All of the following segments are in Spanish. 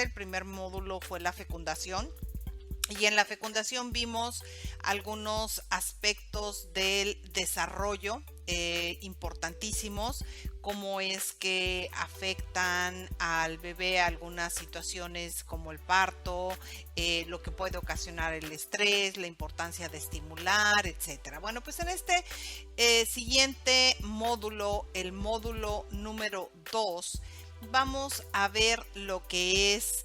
parte, el primer módulo fue la fecundación. Y en la fecundación vimos algunos aspectos del desarrollo importantísimos, cómo es que afectan al bebé algunas situaciones como el parto, lo que puede ocasionar el estrés, la importancia de estimular, etcétera. Bueno, pues en este siguiente módulo, el módulo número 2, vamos a ver lo que es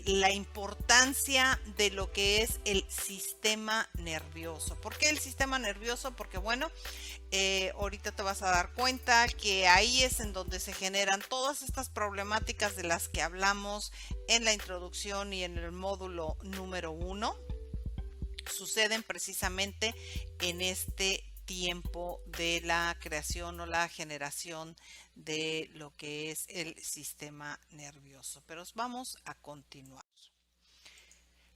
la importancia de lo que es el sistema nervioso. ¿Por qué el sistema nervioso? Porque bueno, ahorita te vas a dar cuenta que ahí es en donde se generan todas estas problemáticas de las que hablamos en la introducción y en el módulo número 1. Suceden precisamente en este tiempo de la creación o la generación de lo que es el sistema nervioso. Pero vamos a continuar.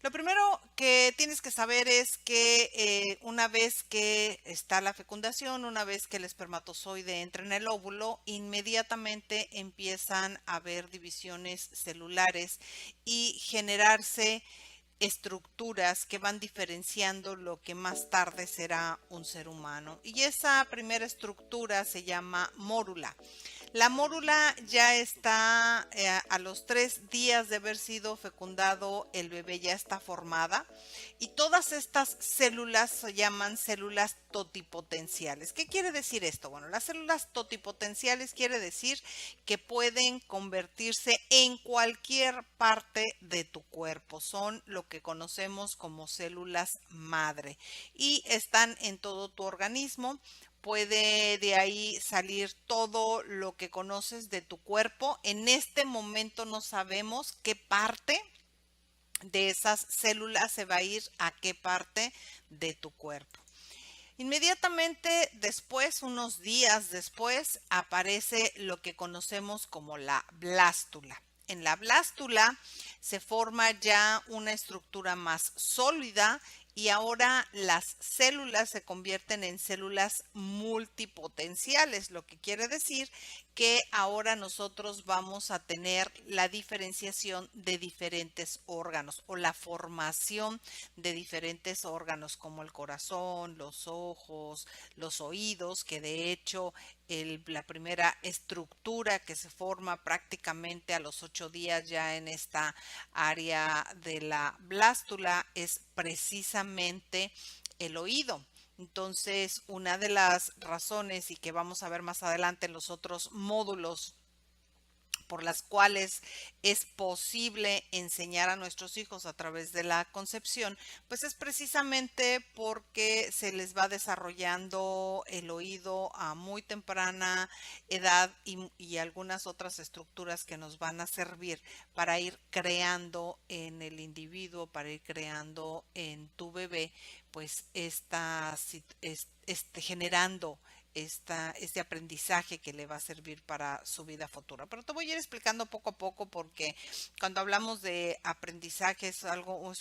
Lo primero que tienes que saber es que una vez que está la fecundación, una vez que el espermatozoide entra en el óvulo, inmediatamente empiezan a haber divisiones celulares y generarse estructuras que van diferenciando lo que más tarde será un ser humano. Y esa primera estructura se llama mórula. La mórula ya está a los 3 días de haber sido fecundado, el bebé ya está formada y todas estas células se llaman células totipotenciales. ¿Qué quiere decir esto? Bueno, las células totipotenciales quiere decir que pueden convertirse en cualquier parte de tu cuerpo. Son lo que conocemos como células madre y están en todo tu organismo. Puede de ahí salir todo lo que conoces de tu cuerpo. En este momento no sabemos qué parte de esas células se va a ir a qué parte de tu cuerpo. Inmediatamente después, unos días después, aparece lo que conocemos como la blástula. En la blástula se forma ya una estructura más sólida y ahora las células se convierten en células multipotenciales, lo que quiere decir que ahora nosotros vamos a tener la diferenciación de diferentes órganos o la formación de diferentes órganos como el corazón, los ojos, los oídos, que de hecho la primera estructura que se forma prácticamente a los 8 días ya en esta área de la blástula es precisamente el oído. Entonces, una de las razones y que vamos a ver más adelante en los otros módulos por las cuales es posible enseñar a nuestros hijos a través de la concepción, pues es precisamente porque se les va desarrollando el oído a muy temprana edad y algunas otras estructuras que nos van a servir para ir creando en el individuo, para ir creando en tu bebé, pues generando este aprendizaje que le va a servir para su vida futura. Pero te voy a ir explicando poco a poco porque cuando hablamos de aprendizaje es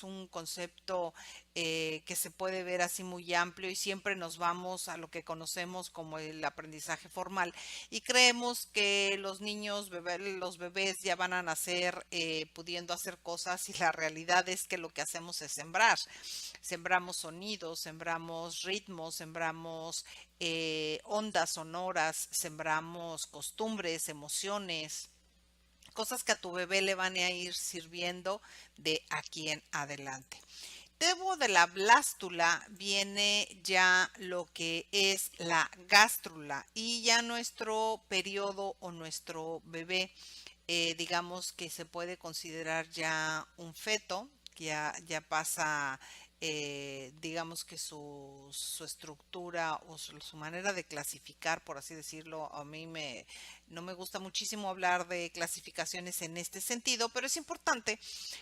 un concepto que se puede ver así muy amplio y siempre nos vamos a lo que conocemos como el aprendizaje formal y creemos que los niños, los bebés ya van a nacer pudiendo hacer cosas y la realidad es que lo que hacemos es sembrar. Sembramos sonidos, sembramos ritmos, sembramos ondas sonoras, sembramos costumbres, emociones, cosas que a tu bebé le van a ir sirviendo de aquí en adelante. Debo de la blástula viene ya lo que es la gástrula y ya nuestro periodo o nuestro bebé, digamos que se puede considerar ya un feto, que ya pasa digamos que su estructura o su manera de clasificar, por así decirlo, no me gusta muchísimo hablar de clasificaciones en este sentido, pero es importante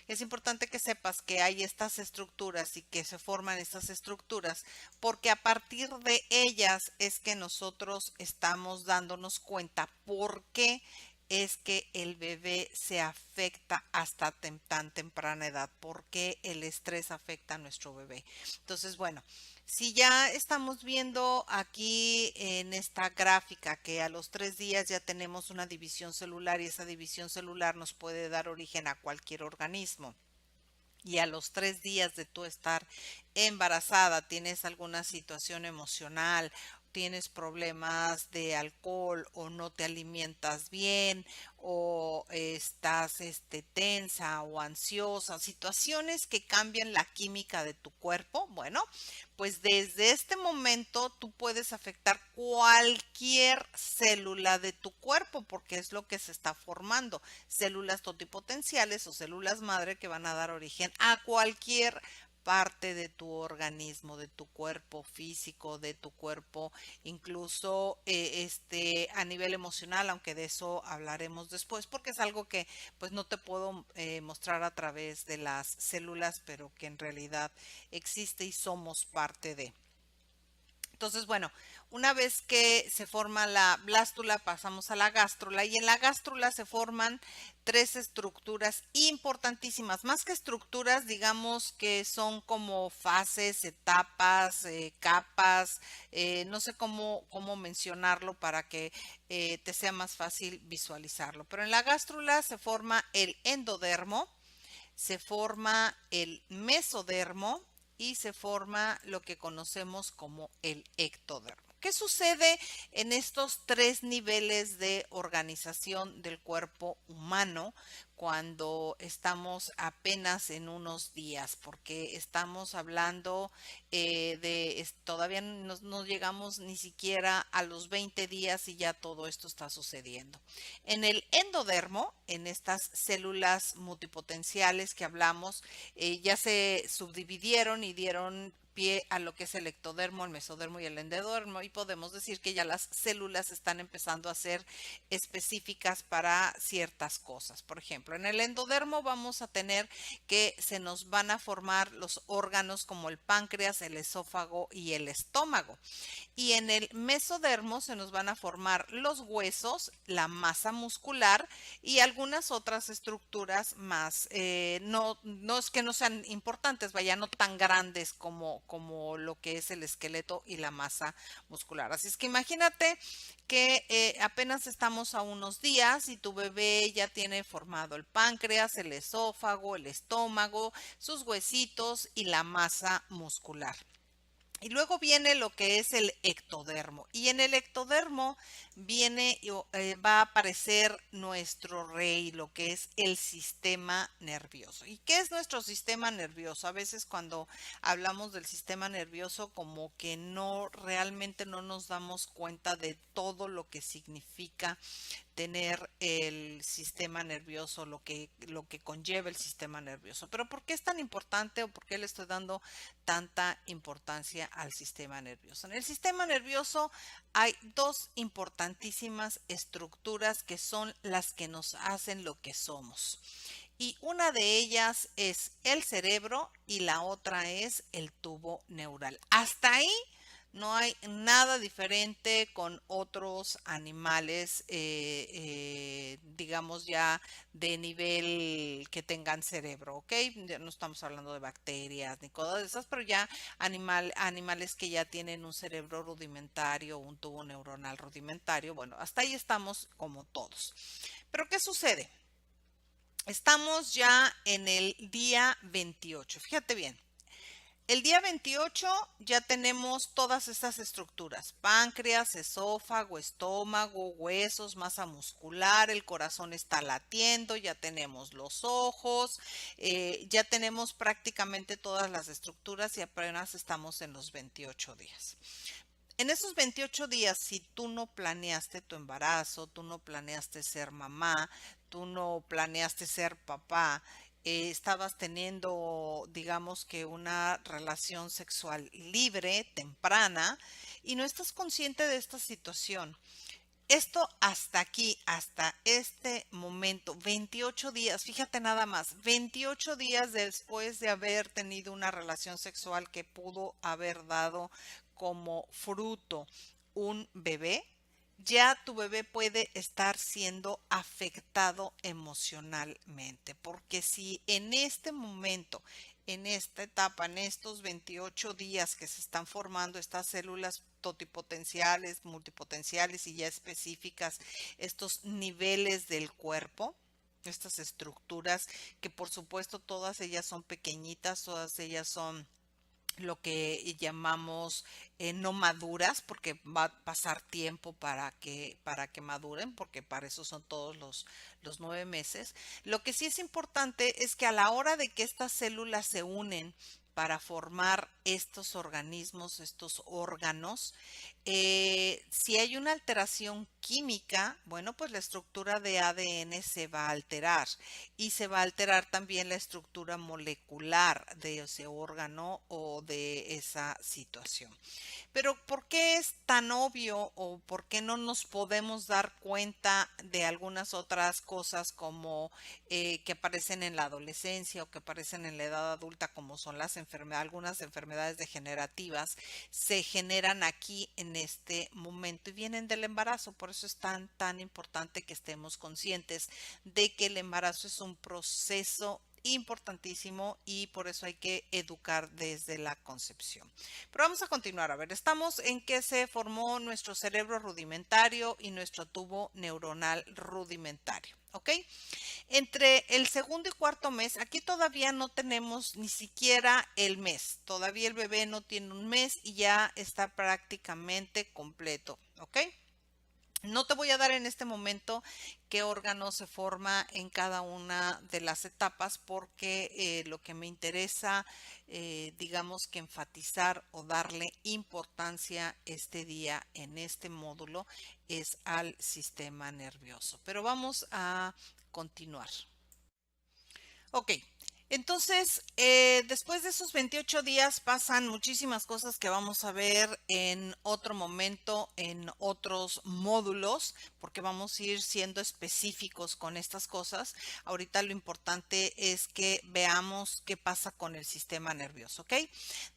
que sepas que hay estas estructuras y que se forman estas estructuras, porque a partir de ellas es que nosotros estamos dándonos cuenta por qué es que el bebé se afecta hasta tan temprana edad, porque el estrés afecta a nuestro bebé. Entonces, bueno, Si ya estamos viendo aquí en esta gráfica que a los 3 días ya tenemos una división celular y esa división celular nos puede dar origen a cualquier organismo. Y a los 3 días de tú estar embarazada, tienes alguna situación emocional, tienes problemas de alcohol o no te alimentas bien o estás tensa o ansiosa, situaciones que cambian la química de tu cuerpo, bueno, pues desde este momento tú puedes afectar cualquier célula de tu cuerpo porque es lo que se está formando, células totipotenciales o células madre que van a dar origen a cualquier parte de tu organismo, de tu cuerpo físico, de tu cuerpo, incluso a nivel emocional, aunque de eso hablaremos después, porque es algo que pues no te puedo mostrar a través de las células, pero que en realidad existe y somos parte de. Entonces, bueno, una vez que se forma la blástula, pasamos a la gástrula y en la gástrula se forman tres estructuras importantísimas, más que estructuras, digamos que son como fases, etapas, capas, no sé cómo mencionarlo para que te sea más fácil visualizarlo, pero en la gástrula se forma el endodermo, se forma el mesodermo y se forma lo que conocemos como el ectodermo. ¿Qué sucede en estos tres niveles de organización del cuerpo humano cuando estamos apenas en unos días? Porque estamos hablando todavía no llegamos ni siquiera a los 20 días y ya todo esto está sucediendo. En el endodermo, en estas células multipotenciales que hablamos, ya se subdividieron y dieron pie a lo que es el ectodermo, el mesodermo y el endodermo, y podemos decir que ya las células están empezando a ser específicas para ciertas cosas. Por ejemplo, en el endodermo vamos a tener que se nos van a formar los órganos como el páncreas, el esófago y el estómago. Y en el mesodermo se nos van a formar los huesos, la masa muscular y algunas otras estructuras más. No es que no sean importantes, vaya, no tan grandes como lo que es el esqueleto y la masa muscular. Así es que imagínate que apenas estamos a unos días y tu bebé ya tiene formado el páncreas, el esófago, el estómago, sus huesitos y la masa muscular. Y luego viene lo que es el ectodermo. Y en el ectodermo va a aparecer nuestro rey, lo que es el sistema nervioso. ¿Y qué es nuestro sistema nervioso? A veces cuando hablamos del sistema nervioso como que no realmente no nos damos cuenta de todo lo que significa tener el sistema nervioso, lo que conlleva el sistema nervioso. Pero ¿por qué es tan importante o por qué le estoy dando tanta importancia al sistema nervioso? En el sistema nervioso hay dos importantísimas estructuras que son las que nos hacen lo que somos. Y una de ellas es el cerebro y la otra es el tubo neural. Hasta ahí no hay nada diferente con otros animales, digamos ya de nivel que tengan cerebro, ¿ok? Ya no estamos hablando de bacterias ni cosas de esas, pero ya animales que ya tienen un cerebro rudimentario, un tubo neuronal rudimentario, bueno, hasta ahí estamos como todos. Pero ¿qué sucede? Estamos ya en el día 28, fíjate bien. El día 28 ya tenemos todas estas estructuras, páncreas, esófago, estómago, huesos, masa muscular, el corazón está latiendo, ya tenemos los ojos, ya tenemos prácticamente todas las estructuras y apenas estamos en los 28 días. En esos 28 días, si tú no planeaste tu embarazo, tú no planeaste ser mamá, tú no planeaste ser papá, estabas teniendo, digamos que una relación sexual libre, temprana, y no estás consciente de esta situación. Esto hasta aquí, hasta este momento, 28 días, fíjate nada más, 28 días después de haber tenido una relación sexual que pudo haber dado como fruto un bebé, ya tu bebé puede estar siendo afectado emocionalmente, porque si en este momento en esta etapa, en estos 28 días que se están formando estas células totipotenciales, multipotenciales y ya específicas, estos niveles del cuerpo, estas estructuras que por supuesto todas ellas son pequeñitas, todas ellas son lo que llamamos no maduras, porque va a pasar tiempo para que maduren, porque para eso son todos los 9 meses. Lo que sí es importante es que a la hora de que estas células se unen para formar estos organismos, estos órganos, si hay una alteración química, bueno, pues la estructura de ADN se va a alterar y se va a alterar también la estructura molecular de ese órgano o de esa situación. Pero ¿por qué es tan obvio o por qué no nos podemos dar cuenta de algunas otras cosas como que aparecen en la adolescencia o que aparecen en la edad adulta, como son las enfermedades, algunas enfermedades degenerativas, se generan aquí en este momento y vienen del embarazo? Por eso es tan importante que estemos conscientes de que el embarazo es un proceso importantísimo y por eso hay que educar desde la concepción. Pero vamos a continuar. A ver, estamos en que se formó nuestro cerebro rudimentario y nuestro tubo neuronal rudimentario. ¿Ok? Entre el segundo y cuarto mes, aquí todavía no tenemos ni siquiera el mes. Todavía el bebé no tiene un mes y ya está prácticamente completo. ¿Ok? No te voy a dar en este momento qué órgano se forma en cada una de las etapas porque lo que me interesa, digamos que enfatizar o darle importancia este día en este módulo es al sistema nervioso. Pero vamos a continuar. Ok, entonces después de esos 28 días pasan muchísimas cosas que vamos a ver en otro momento, en otros módulos, porque vamos a ir siendo específicos con estas cosas. Ahorita lo importante es que veamos qué pasa con el sistema nervioso, ¿ok?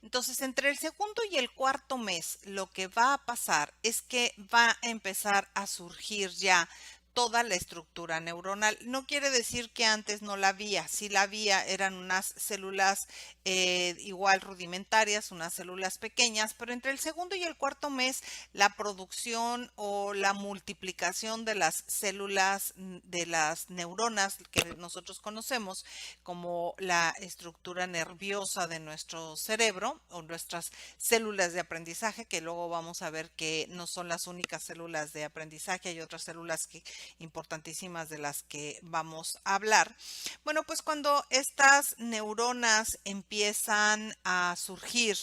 Entonces, entre el segundo y el cuarto mes, lo que va a pasar es que va a empezar a surgir ya toda la estructura neuronal. No quiere decir que antes no la había, sí la había, eran unas células igual rudimentarias, unas células pequeñas, pero entre el segundo y el cuarto mes la producción o la multiplicación de las células de las neuronas que nosotros conocemos como la estructura nerviosa de nuestro cerebro o nuestras células de aprendizaje, que luego vamos a ver que no son las únicas células de aprendizaje, hay otras células importantísimas de las que vamos a hablar. Bueno, pues cuando estas neuronas empiezan a surgir,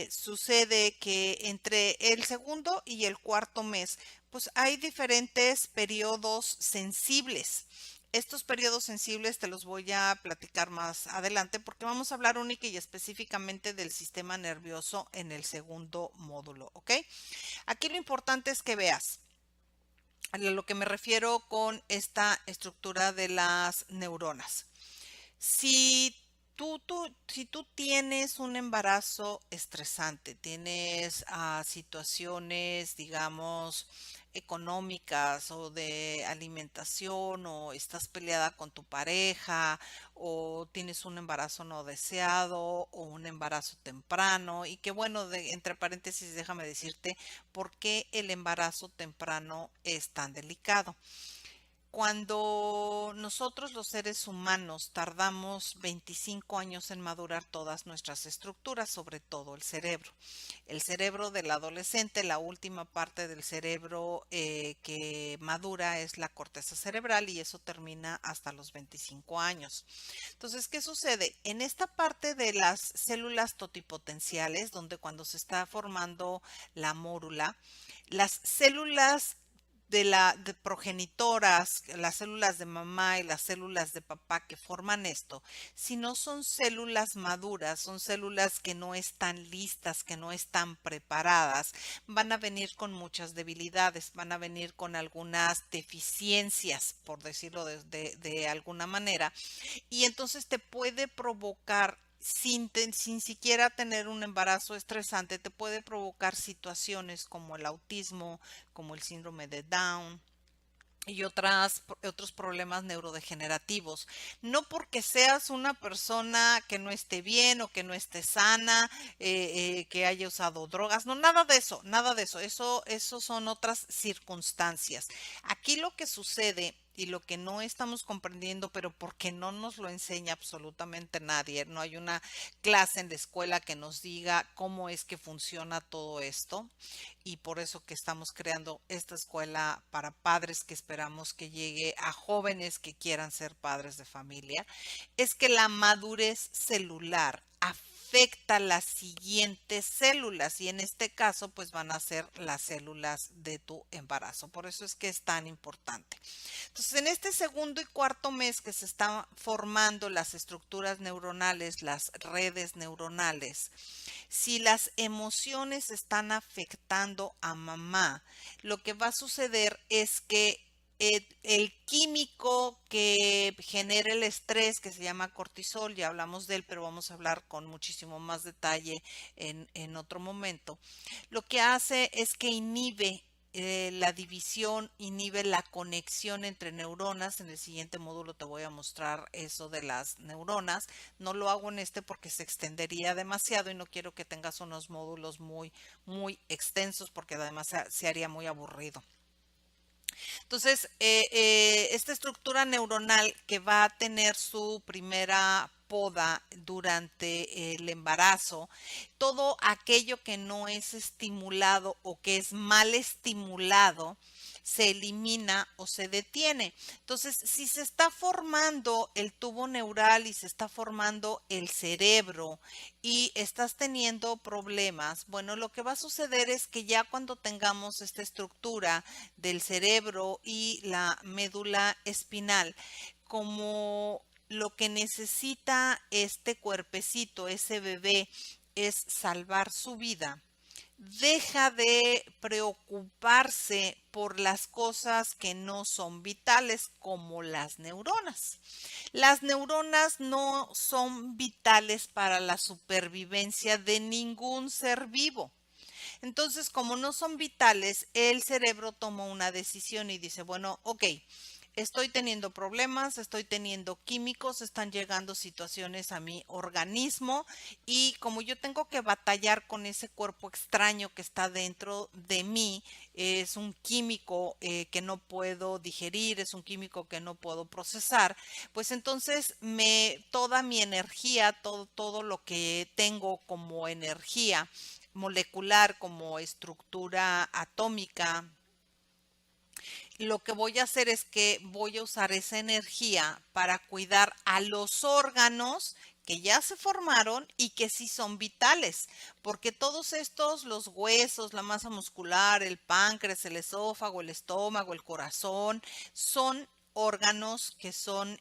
sucede que entre el segundo y el cuarto mes, pues hay diferentes periodos sensibles. Estos periodos sensibles te los voy a platicar más adelante porque vamos a hablar única y específicamente del sistema nervioso en el segundo módulo, ¿ok? Aquí lo importante es que veas a lo que me refiero con esta estructura de las neuronas. Si si tú tienes un embarazo estresante, tienes situaciones, digamos, económicas o de alimentación, o estás peleada con tu pareja, o tienes un embarazo no deseado, o un embarazo temprano, y que bueno, entre paréntesis, déjame decirte por qué el embarazo temprano es tan delicado. Cuando nosotros los seres humanos tardamos 25 años en madurar todas nuestras estructuras, sobre todo el cerebro. El cerebro del adolescente, la última parte del cerebro que madura es la corteza cerebral y eso termina hasta los 25 años. Entonces, ¿qué sucede? En esta parte de las células totipotenciales, donde cuando se está formando la mórula, las células de progenitoras, las células de mamá y las células de papá que forman esto, si no son células maduras, son células que no están listas, que no están preparadas, van a venir con muchas debilidades, van a venir con algunas deficiencias, por decirlo de alguna manera, y entonces te puede provocar sin siquiera tener un embarazo estresante, te puede provocar situaciones como el autismo, como el síndrome de Down, y otros problemas neurodegenerativos. No porque seas una persona que no esté bien o que no esté sana, que haya usado drogas, no, nada de eso, nada de eso. Eso son otras circunstancias. Aquí lo que sucede y lo que no estamos comprendiendo, pero porque no nos lo enseña absolutamente nadie, no hay una clase en la escuela que nos diga cómo es que funciona todo esto, y por eso que estamos creando esta escuela para padres que esperamos que llegue a jóvenes que quieran ser padres de familia, es que la madurez celular afecta las siguientes células, y en este caso pues van a ser las células de tu embarazo. Por eso es que es tan importante. Entonces, en este segundo y cuarto mes que se están formando las estructuras neuronales, las redes neuronales, si las emociones están afectando a mamá, lo que va a suceder es que el químico que genera el estrés, que se llama cortisol, ya hablamos de él, pero vamos a hablar con muchísimo más detalle en otro momento, lo que hace es que inhibe la división, inhibe la conexión entre neuronas. En el siguiente módulo te voy a mostrar eso de las neuronas. No lo hago en este porque se extendería demasiado y no quiero que tengas unos módulos muy extensos, porque además se haría muy aburrido. Entonces, esta estructura neuronal que va a tener su primera poda durante el embarazo, todo aquello que no es estimulado o que es mal estimulado, se elimina o se detiene. Entonces, si se está formando el tubo neural y se está formando el cerebro y estás teniendo problemas, bueno, lo que va a suceder es que ya cuando tengamos esta estructura del cerebro y la médula espinal, como lo que necesita este cuerpecito, ese bebé, es salvar su vida, deja de preocuparse por las cosas que no son vitales, como las neuronas. Las neuronas no son vitales para la supervivencia de ningún ser vivo. Entonces, como no son vitales, el cerebro toma una decisión y dice, bueno, ok, estoy teniendo problemas, estoy teniendo químicos, están llegando situaciones a mi organismo, y como yo tengo que batallar con ese cuerpo extraño que está dentro de mí, es un químico que no puedo digerir, es un químico que no puedo procesar, pues entonces toda mi energía, todo lo que tengo como energía molecular, como estructura atómica, lo que voy a hacer es que voy a usar esa energía para cuidar a los órganos que ya se formaron y que sí son vitales, porque todos estos, los huesos, la masa muscular, el páncreas, el esófago, el estómago, el corazón, son órganos que son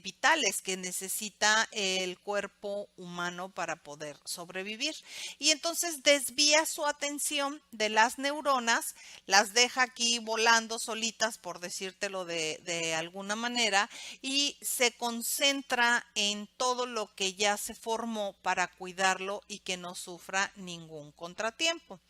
vitales, que necesita el cuerpo humano para poder sobrevivir. Y entonces desvía su atención de las neuronas, las deja aquí volando solitas, por decírtelo de alguna manera, y se concentra en todo lo que ya se formó para cuidarlo y que no sufra ningún contratiempo.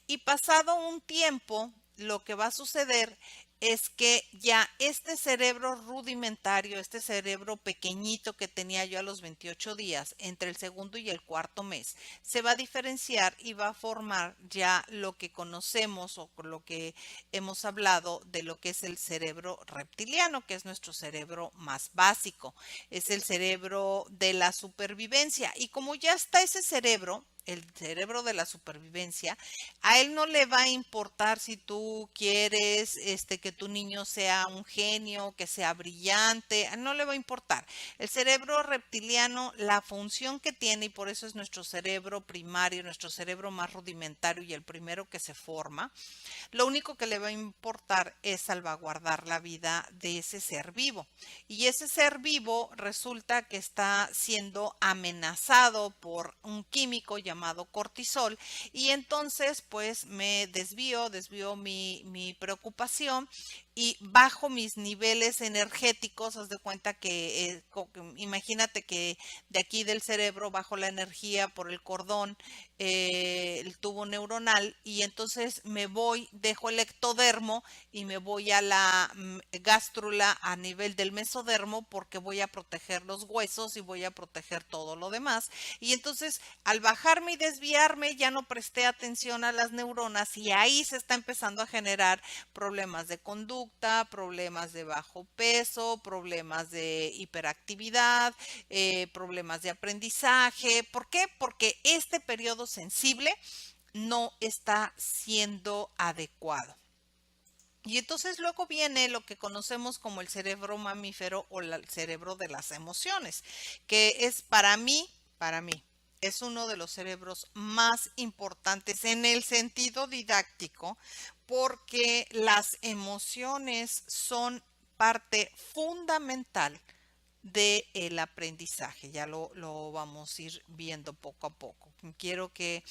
Y pasado un tiempo, lo que va a suceder es que ya este cerebro rudimentario, este cerebro pequeñito que tenía yo a los 28 días, entre el segundo y el cuarto mes, se va a diferenciar y va a formar ya lo que conocemos o lo que hemos hablado de lo que es el cerebro reptiliano, que es nuestro cerebro más básico, es el cerebro de la supervivencia. Y como ya está ese cerebro, el cerebro de la supervivencia, a él no le va a importar si tú quieres que tu niño sea un genio, que sea brillante, no le va a importar. El cerebro reptiliano, la función que tiene, y por eso es nuestro cerebro primario, nuestro cerebro más rudimentario y el primero que se forma, lo único que le va a importar es salvaguardar la vida de ese ser vivo. Y ese ser vivo resulta que está siendo amenazado por un químico llamado cortisol, y entonces pues me desvío mi preocupación y bajo mis niveles energéticos. Haz de cuenta que, imagínate que de aquí del cerebro bajo la energía por el cordón, el tubo neuronal, y entonces me voy, dejo el ectodermo y me voy a la gástrula a nivel del mesodermo, porque voy a proteger los huesos y voy a proteger todo lo demás. Y entonces al bajarme y desviarme ya no presté atención a las neuronas, y ahí se está empezando a generar problemas de conducta, problemas de bajo peso, problemas de hiperactividad, problemas de aprendizaje. ¿Por qué? Porque este periodo sensible no está siendo adecuado. Y entonces luego viene lo que conocemos como el cerebro mamífero o el cerebro de las emociones, que es para mí, es uno de los cerebros más importantes en el sentido didáctico, porque las emociones son parte fundamental del aprendizaje. Ya lo vamos a ir viendo poco a poco. Quiero que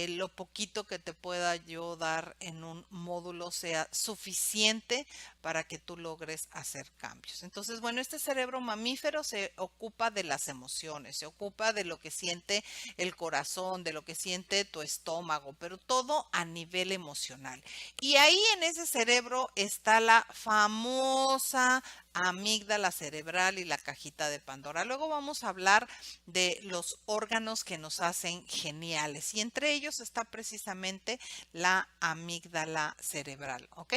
lo poquito que te pueda yo dar en un módulo sea suficiente para que tú logres hacer cambios. Entonces, bueno, este cerebro mamífero se ocupa de las emociones, se ocupa de lo que siente el corazón, de lo que siente tu estómago, pero todo a nivel emocional. Y ahí en ese cerebro está la famosa amígdala cerebral y la cajita de Pandora. Luego vamos a hablar de los órganos que nos hacen geniales, y entre ellos está precisamente la amígdala cerebral, ¿ok?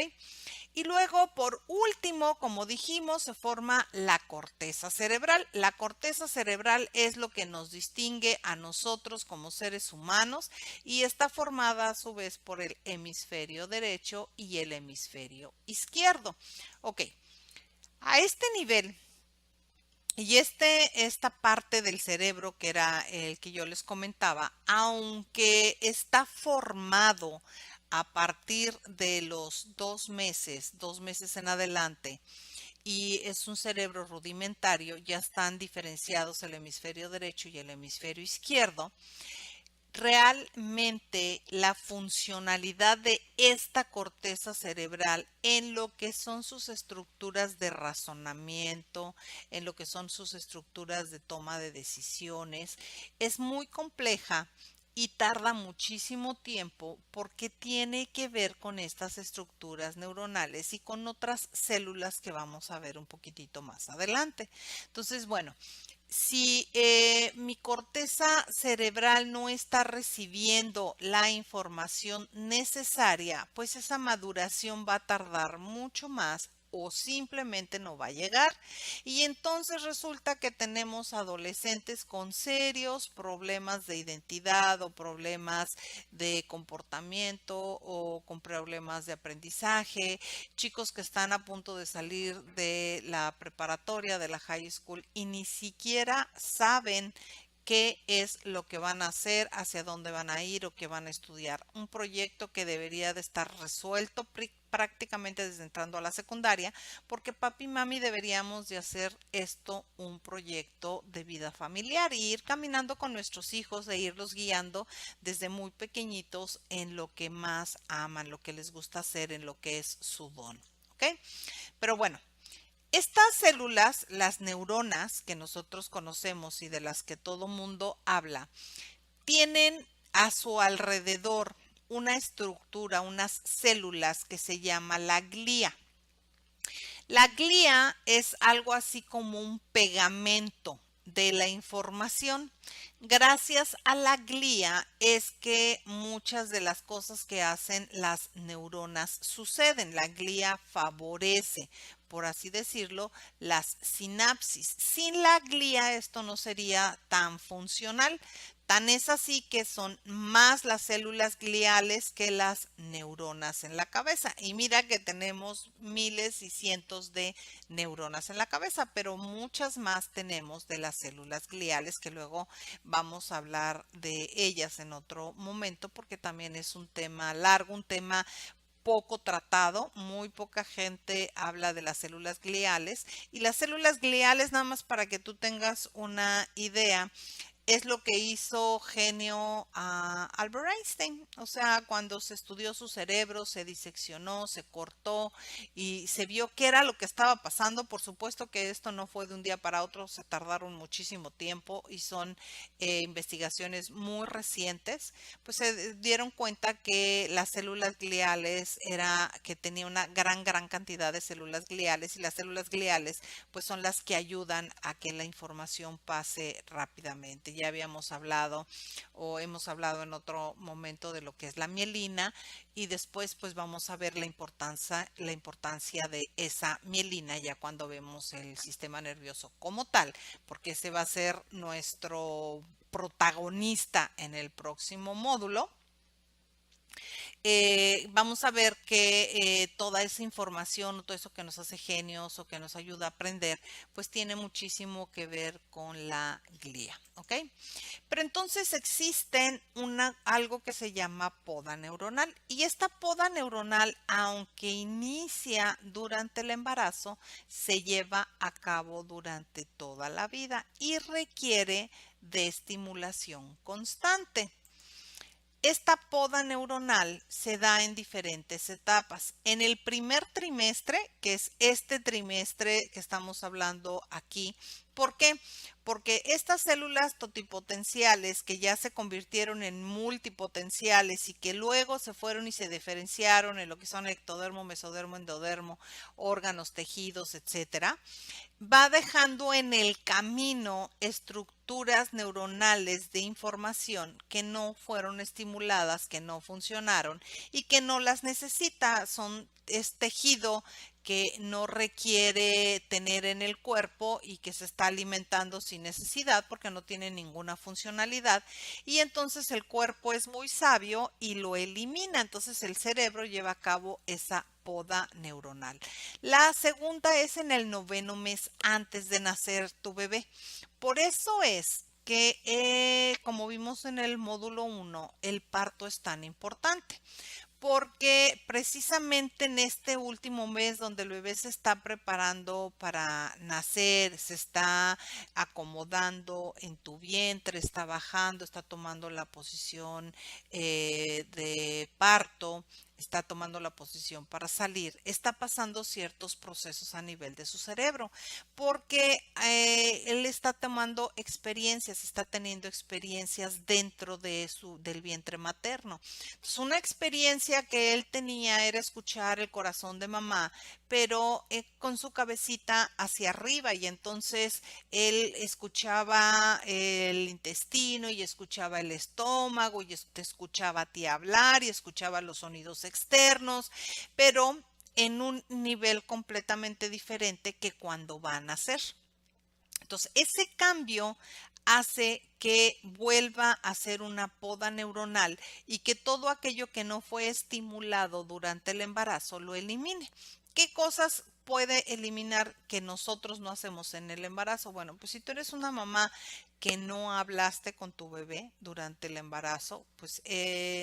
Y luego, por último, como dijimos, se forma la corteza cerebral. La corteza cerebral es lo que nos distingue a nosotros como seres humanos, y está formada a su vez por el hemisferio derecho y el hemisferio izquierdo. Ok, a este nivel y esta parte del cerebro que era el que yo les comentaba, aunque está formado a partir de los 2 meses en adelante, y es un cerebro rudimentario, ya están diferenciados el hemisferio derecho y el hemisferio izquierdo. Realmente la funcionalidad de esta corteza cerebral en lo que son sus estructuras de razonamiento, en lo que son sus estructuras de toma de decisiones, es muy compleja y tarda muchísimo tiempo, porque tiene que ver con estas estructuras neuronales y con otras células que vamos a ver un poquitito más adelante. Entonces, bueno, si mi corteza cerebral no está recibiendo la información necesaria, pues esa maduración va a tardar mucho más o simplemente no va a llegar. Y entonces resulta que tenemos adolescentes con serios problemas de identidad, o problemas de comportamiento, o con problemas de aprendizaje, chicos que están a punto de salir de la preparatoria, de la high school, y ni siquiera saben qué es lo que van a hacer, hacia dónde van a ir o qué van a estudiar. Un proyecto que debería de estar resuelto prácticamente desde entrando a la secundaria, porque papi y mami deberíamos de hacer esto un proyecto de vida familiar y ir caminando con nuestros hijos, e irlos guiando desde muy pequeñitos en lo que más aman, lo que les gusta hacer, en lo que es su don. ¿Ok? Pero bueno, estas células, las neuronas que nosotros conocemos y de las que todo mundo habla, tienen a su alrededor una estructura, unas células que se llama la glía. La glía es algo así como un pegamento de la información. Gracias a la glía es que muchas de las cosas que hacen las neuronas suceden. La glía favorece, por así decirlo, las sinapsis. Sin la glía esto no sería tan funcional. Tan es así que son más las células gliales que las neuronas en la cabeza. Y mira que tenemos miles y cientos de neuronas en la cabeza, pero muchas más tenemos de las células gliales, que luego vamos a hablar de ellas en otro momento, porque también es un tema largo, un tema poco tratado. Muy poca gente habla de las células gliales. Y las células gliales, nada más para que tú tengas una idea, es lo que hizo genio a Albert Einstein. O sea, cuando se estudió su cerebro, se diseccionó, se cortó y se vio qué era lo que estaba pasando. Por supuesto que esto no fue de un día para otro, se tardaron muchísimo tiempo y son investigaciones muy recientes. Pues se dieron cuenta que las células gliales que tenía una gran cantidad de células gliales, y las células gliales pues son las que ayudan a que la información pase rápidamente. Ya habíamos hablado o hemos hablado en otro momento de lo que es la mielina, y después pues vamos a ver la importancia de esa mielina ya cuando vemos el sistema nervioso como tal, porque ese va a ser nuestro protagonista en el próximo módulo. Vamos a ver que toda esa información o todo eso que nos hace genios o que nos ayuda a aprender, pues tiene muchísimo que ver con la glía, ¿ok? Pero entonces existen algo que se llama poda neuronal, y esta poda neuronal, aunque inicia durante el embarazo, se lleva a cabo durante toda la vida y requiere de estimulación constante. Esta poda neuronal se da en diferentes etapas. En el primer trimestre, que es este trimestre que estamos hablando aquí. ¿Por qué? Porque estas células totipotenciales que ya se convirtieron en multipotenciales y que luego se fueron y se diferenciaron en lo que son ectodermo, mesodermo, endodermo, órganos, tejidos, etcétera, va dejando en el camino estructuras neuronales de información que no fueron estimuladas, que no funcionaron y que no las necesita. Es tejido que no requiere tener en el cuerpo y que se está alimentando sin necesidad porque no tiene ninguna funcionalidad, y entonces el cuerpo es muy sabio y lo elimina. Entonces el cerebro lleva a cabo esa poda neuronal. La segunda es en el 9º mes antes de nacer tu bebé. Por eso es que, como vimos en el módulo 1, el parto es tan importante, porque precisamente en este último mes donde el bebé se está preparando para nacer, se está acomodando en tu vientre, está bajando, está tomando la posición de parto, está tomando la posición para salir, está pasando ciertos procesos a nivel de su cerebro, porque él está tomando experiencias, está teniendo experiencias dentro del vientre materno. Entonces, una experiencia que él tenía era escuchar el corazón de mamá, pero con su cabecita hacia arriba, y entonces él escuchaba el intestino y escuchaba el estómago y te escuchaba a ti hablar y escuchaba los sonidos externos, pero en un nivel completamente diferente que cuando va a nacer. Entonces, ese cambio hace que vuelva a ser una poda neuronal y que todo aquello que no fue estimulado durante el embarazo lo elimine. ¿Qué cosas puede eliminar que nosotros no hacemos en el embarazo? Bueno, pues si tú eres una mamá que no hablaste con tu bebé durante el embarazo, pues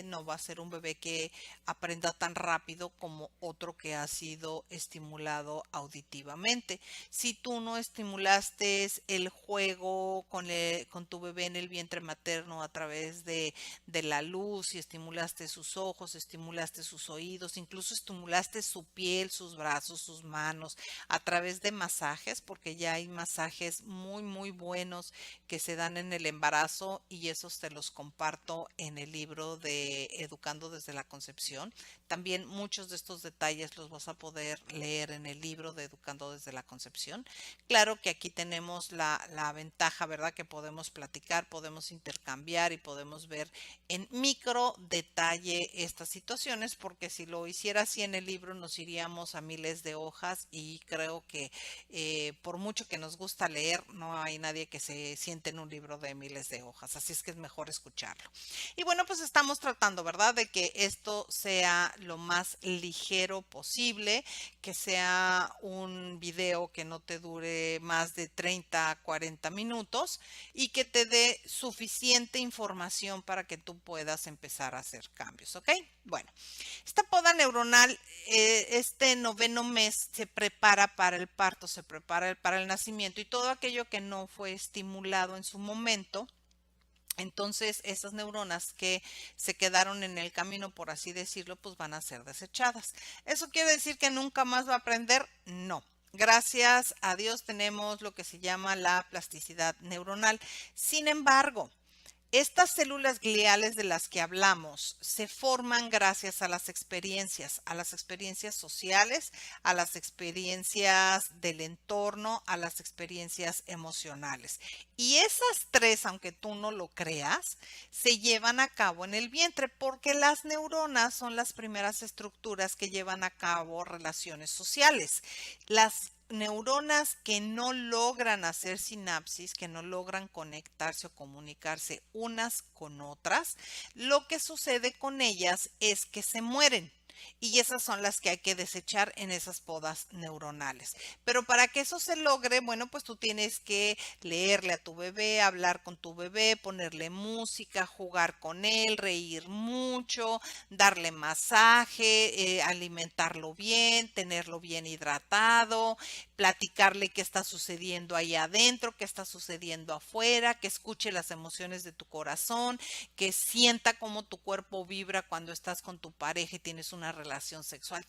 no va a ser un bebé que aprenda tan rápido como otro que ha sido estimulado auditivamente. Si tú no estimulaste el juego con tu bebé en el vientre materno a través de la luz, y estimulaste sus ojos, estimulaste sus oídos, incluso estimulaste su piel, sus brazos, sus manos, a través de masajes, porque ya hay masajes muy buenos que se dan en el embarazo, y esos te los comparto en el libro de Educando desde la Concepción. También muchos de estos detalles los vas a poder leer en el libro de Educando desde la Concepción. Claro que aquí tenemos la ventaja, ¿verdad? Que podemos platicar, podemos intercambiar y podemos ver en micro detalle estas situaciones, porque si lo hiciera así en el libro nos iríamos a miles de hojas, y creo que por mucho que nos gusta leer, no hay nadie que se siente en un libro de miles de hojas, así es que es mejor escucharlo. Y bueno, pues estamos tratando, ¿verdad?, de que esto sea lo más ligero posible, que sea un video que no te dure más de 30 a 40 minutos y que te dé suficiente información para que tú puedas empezar a hacer cambios, ¿ok? Bueno, esta poda neuronal, este 9º mes se prepara para el parto, se prepara para el nacimiento, y todo aquello que no fue estimulado en su momento Entonces, esas neuronas que se quedaron en el camino, por así decirlo, pues van a ser desechadas. ¿Eso quiere decir que nunca más va a aprender? No. Gracias a Dios tenemos lo que se llama la plasticidad neuronal. Sin embargo, estas células gliales de las que hablamos se forman gracias a las experiencias sociales, a las experiencias del entorno, a las experiencias emocionales. Y esas tres, aunque tú no lo creas, se llevan a cabo en el vientre porque las neuronas son las primeras estructuras que llevan a cabo relaciones sociales. Las neuronas que no logran hacer sinapsis, que no logran conectarse o comunicarse unas con otras, lo que sucede con ellas es que se mueren. Y esas son las que hay que desechar en esas podas neuronales. Pero para que eso se logre, bueno, pues tú tienes que leerle a tu bebé, hablar con tu bebé, ponerle música, jugar con él, reír mucho, darle masaje, alimentarlo bien, tenerlo bien hidratado, platicarle qué está sucediendo ahí adentro, qué está sucediendo afuera, que escuche las emociones de tu corazón, que sienta cómo tu cuerpo vibra cuando estás con tu pareja y tienes una relación sexual.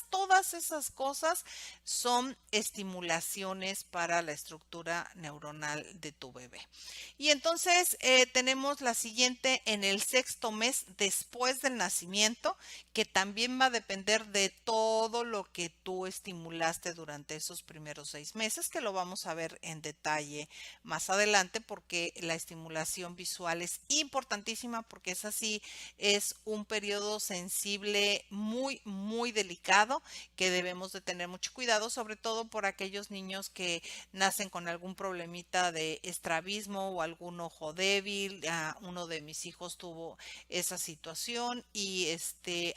Todas esas cosas son estimulaciones para la estructura neuronal de tu bebé. Y entonces tenemos la siguiente en el sexto mes después del nacimiento, que también va a depender de todo lo que tú estimulaste durante esos primeros 6 meses, que lo vamos a ver en detalle más adelante, porque la estimulación visual es importantísima, porque es así, es un periodo sensible muy delicado que debemos de tener mucho cuidado, sobre todo por aquellos niños que nacen con algún problemita de estrabismo o algún ojo débil. Uno de mis hijos tuvo esa situación y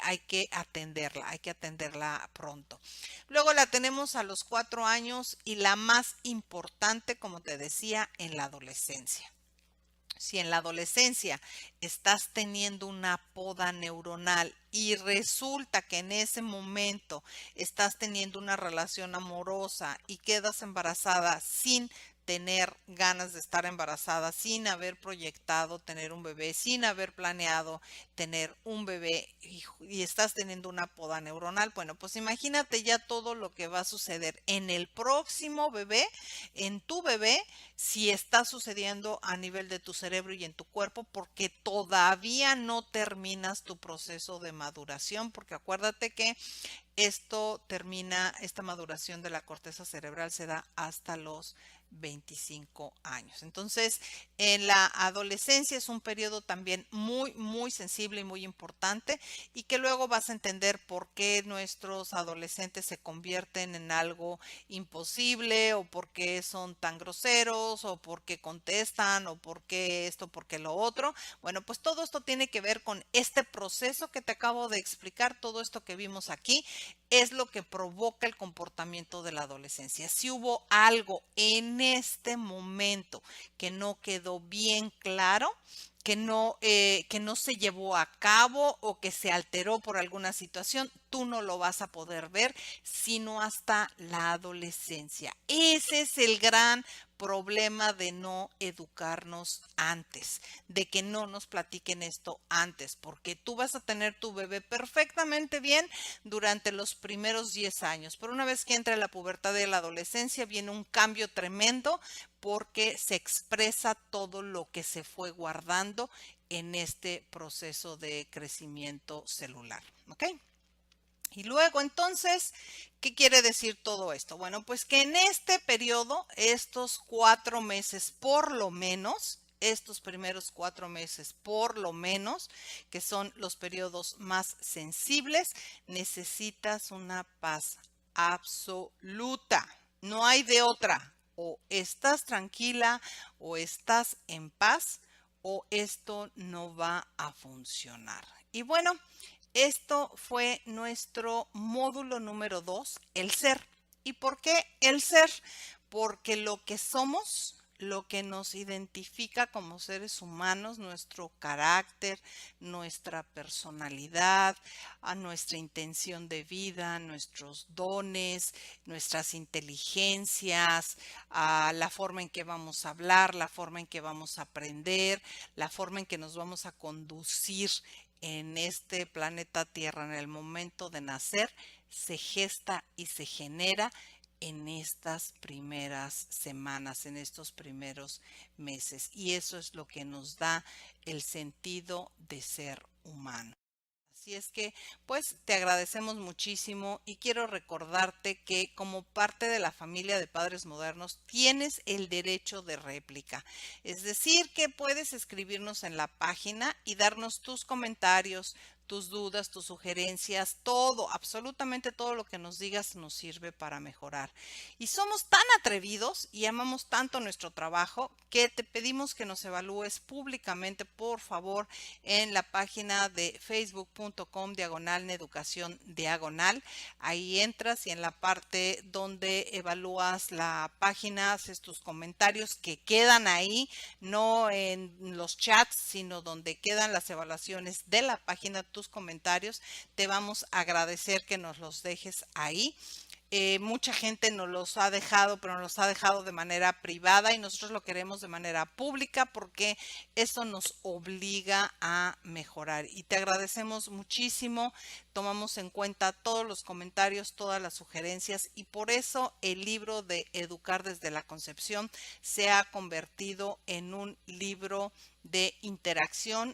hay que atenderla pronto. Luego la tenemos a los 4 años y la más importante, como te decía, en la adolescencia. Si en la adolescencia estás teniendo una poda neuronal y resulta que en ese momento estás teniendo una relación amorosa y quedas embarazada sin tener ganas de estar embarazada, sin haber proyectado tener un bebé, sin haber planeado tener un bebé y estás teniendo una poda neuronal, bueno, pues imagínate ya todo lo que va a suceder en el próximo bebé, en tu bebé, si está sucediendo a nivel de tu cerebro y en tu cuerpo, porque todavía no terminas tu proceso de maduración, porque acuérdate que esta maduración de la corteza cerebral se da hasta los 25 años. Entonces, en la adolescencia es un periodo también muy sensible y muy importante, y que luego vas a entender por qué nuestros adolescentes se convierten en algo imposible, o por qué son tan groseros, o por qué contestan, o por qué esto, por qué lo otro. Bueno, pues todo esto tiene que ver con este proceso que te acabo de explicar, todo esto que vimos aquí es lo que provoca el comportamiento de la adolescencia. Si hubo algo en este momento que no quedó bien claro, que no se llevó a cabo o que se alteró por alguna situación, tú no lo vas a poder ver sino hasta la adolescencia. Ese es el gran problema de no educarnos antes, de que no nos platiquen esto antes, porque tú vas a tener tu bebé perfectamente bien durante los primeros 10 años, pero una vez que entra la pubertad de la adolescencia viene un cambio tremendo, porque se expresa todo lo que se fue guardando en este proceso de crecimiento celular. ¿Ok? Y luego entonces, ¿qué quiere decir todo esto? Bueno, pues que en este periodo, estos 4 meses por lo menos, estos primeros 4 meses por lo menos, que son los periodos más sensibles, necesitas una paz absoluta. No hay de otra. O estás tranquila o estás en paz, o esto no va a funcionar. Y bueno, esto fue nuestro módulo número 2, el ser. ¿Y por qué el ser? Porque lo que somos lo que nos identifica como seres humanos, nuestro carácter, nuestra personalidad, a nuestra intención de vida, nuestros dones, nuestras inteligencias, a la forma en que vamos a hablar, la forma en que vamos a aprender, la forma en que nos vamos a conducir en este planeta Tierra en el momento de nacer, se gesta y se genera en estas primeras semanas, en estos primeros meses. Y eso es lo que nos da el sentido de ser humano. Así es que, pues, te agradecemos muchísimo y quiero recordarte que como parte de la familia de Padres Modernos tienes el derecho de réplica. Es decir, que puedes escribirnos en la página y darnos tus comentarios, tus dudas, tus sugerencias, todo, absolutamente todo lo que nos digas nos sirve para mejorar. Y somos tan atrevidos y amamos tanto nuestro trabajo que te pedimos que nos evalúes públicamente, por favor, en la página de facebook.com/needucación/. Ahí entras y en la parte donde evalúas la página haces tus comentarios que quedan ahí, no en los chats, sino donde quedan las evaluaciones de la página, tus comentarios. Te vamos a agradecer que nos los dejes ahí. Mucha gente nos los ha dejado, pero nos los ha dejado de manera privada y nosotros lo queremos de manera pública porque eso nos obliga a mejorar. Y te agradecemos muchísimo, tomamos en cuenta todos los comentarios, todas las sugerencias y por eso el libro de Educar desde la Concepción se ha convertido en un libro de interacción